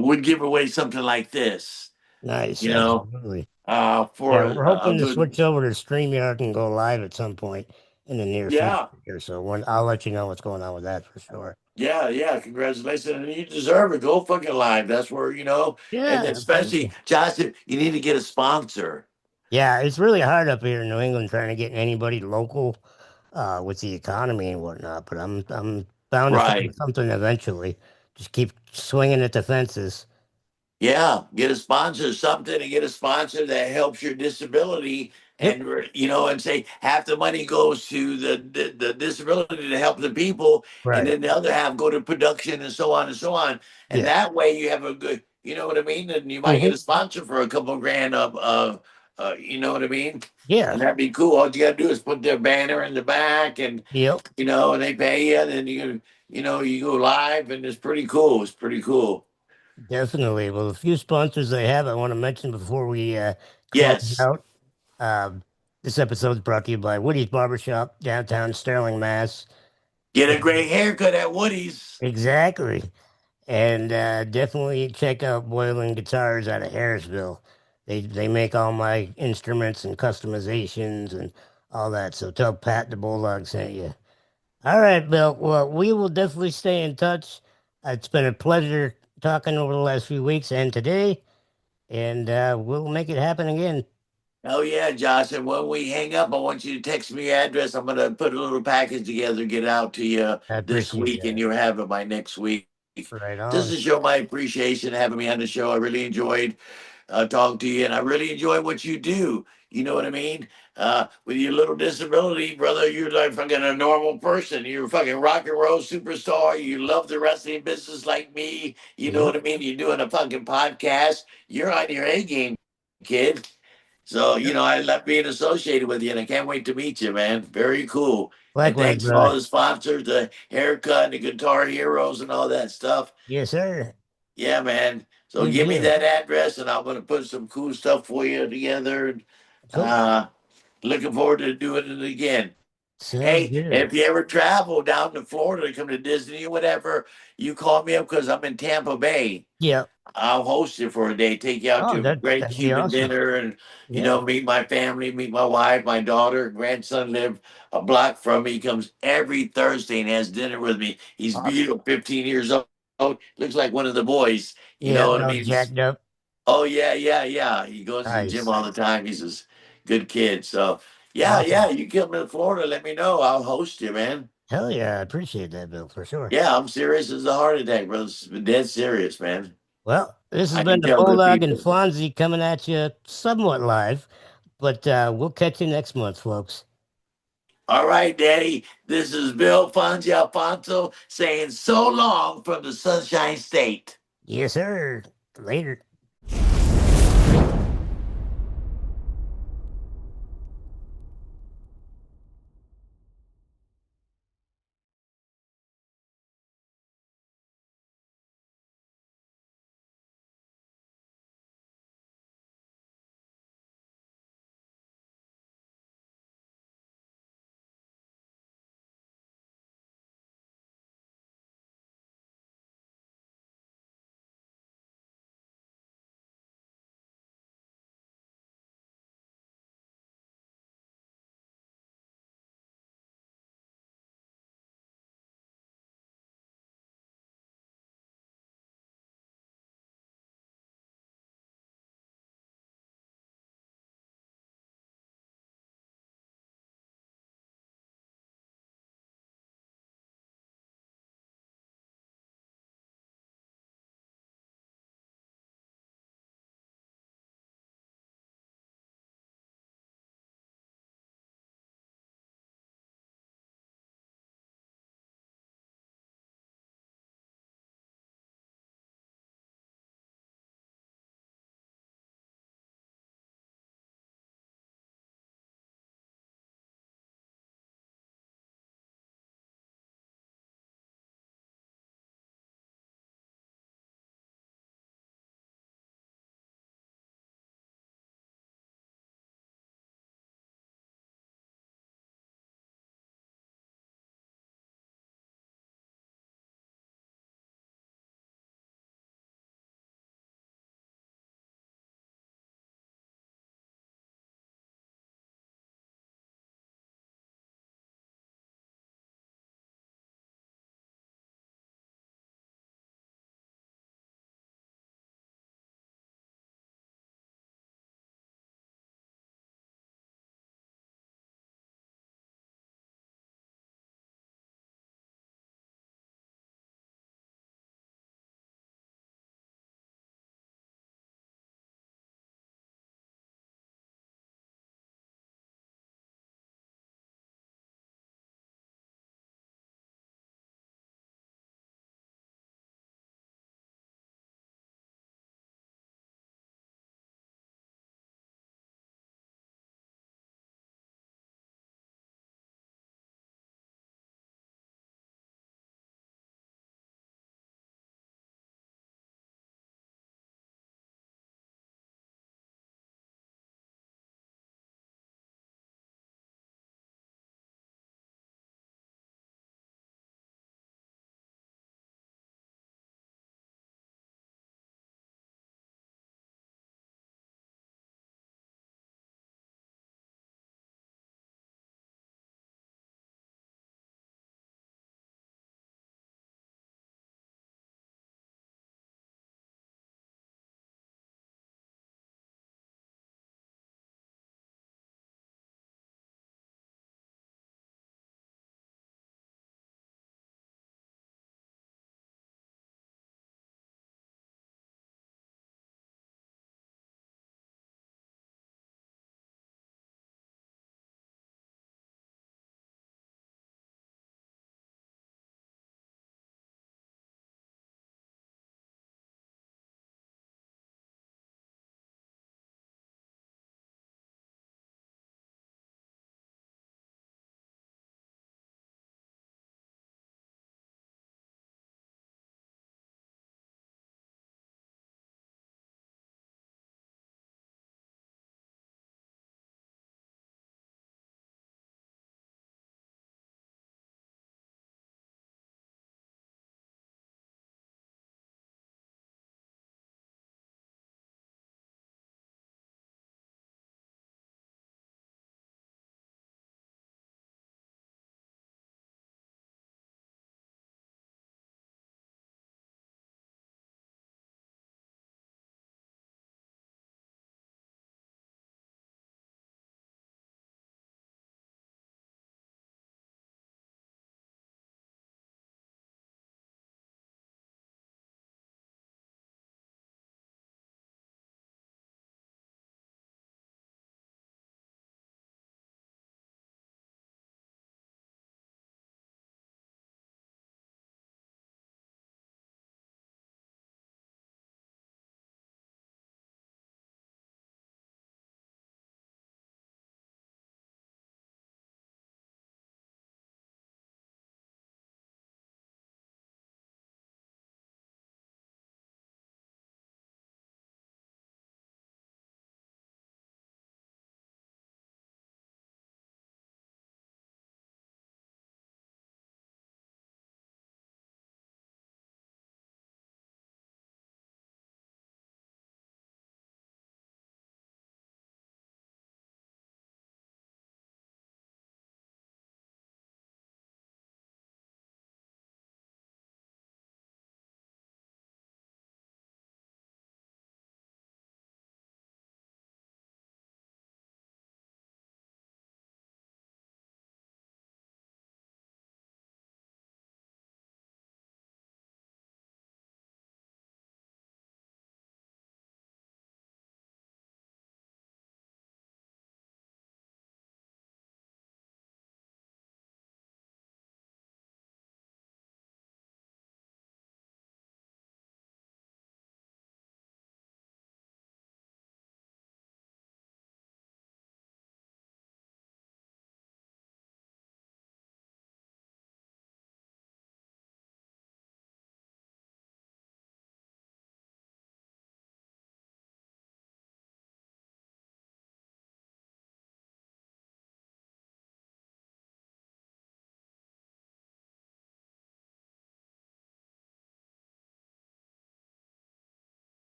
would give away something like this. Nice. You know, Absolutely. Yeah, for we're a hoping to switch good. over to StreamYard and go live at some point in the near future Yeah, here. So I'll let you know what's going on with that for sure. yeah, yeah. Congratulations, and you deserve it. Go fucking live. That's where and Yeah, especially absolutely. Josh, you need to get a sponsor. Yeah, it's really hard up here in New England trying to get anybody local with the economy and whatnot. But I'm bound to find Right. something eventually. Just keep swinging at the fences. Yeah, get a sponsor, something to get a sponsor that helps your disability, Yep. and and say half the money goes to the disability to help the people, and Right. then the other half go to production and so on and so on. And Yeah. that way you have a good, you know what I mean? And you might get Hmm. a sponsor for a couple grand you know what I mean? Yeah. And that'd be cool. All you gotta do is put their banner in the back, and Yep. and they pay you, and then you go live, and it's pretty cool. It's pretty cool. Definitely. Well, a few sponsors I have I want to mention before we close Yes. out. Um, this episode is brought to you by Woody's Barbershop, downtown Sterling, Mass. Get a And great haircut at Woody's. exactly. And definitely check out Boylan Guitars out of Harrisville. They make all my instruments and customizations and all that. So tell Pat the Bulldog sent you. All right, Bill. Well, we will definitely stay in touch. It's been a pleasure talking over the last few weeks and today, and we'll make it happen again. Oh yeah, Josh. And when we hang up, I want you to text me your address. I'm gonna put a little package together, get out to you I this appreciate week, and that. you'll have it by next week. Right Just on. to show my appreciation having me on the show. I really enjoyed talking to you, and I really enjoy what you do. You know what I mean? With your little disability, brother, you're like fucking a normal person. You're a fucking rock and roll superstar. You love the wrestling business like me. You know Yep. what I mean? You're doing a fucking podcast. You're on your A game, kid. So, Yep. I love being associated with you, and I can't wait to meet you, man. Very cool. And Likewise, thanks for all brother. the sponsors, the haircut, the guitar heroes, and all that stuff. Yes, sir. Yeah, man. So Good give me deal. that address, and I'm gonna put some cool stuff for you together. And Cool. uh, looking forward to doing it again. Sounds Hey, good. if you ever travel down to Florida to come to Disney or whatever, you call me up because I'm in Tampa Bay. Yep. I'll host you for a day, take you out Oh, to a great that'd be Cuban awesome. dinner, and Yeah. meet my family, meet my wife, my daughter, grandson live a block from me. He comes every Thursday and has dinner with me. He's Awesome. beautiful, 15 years old, looks like one of the boys. You Yeah, know what I all mean? jacked up. Oh yeah, yeah, yeah. He goes to the gym Nice. all the time. He's a good kid. So yeah, Awesome. yeah. You come to Florida, let me know. I'll host you, man. Hell yeah, I appreciate that, Bill, for sure. Yeah, I'm serious as a heart attack, bro. It's dead serious, man. Well, this has I been can the tell good Bulldog and people. Fonzie coming at you somewhat live, but we'll catch you next month, folks. All right, Daddy. This is Bill Fonzie Alfonso saying so long from the Sunshine State. Yes, sir. Later.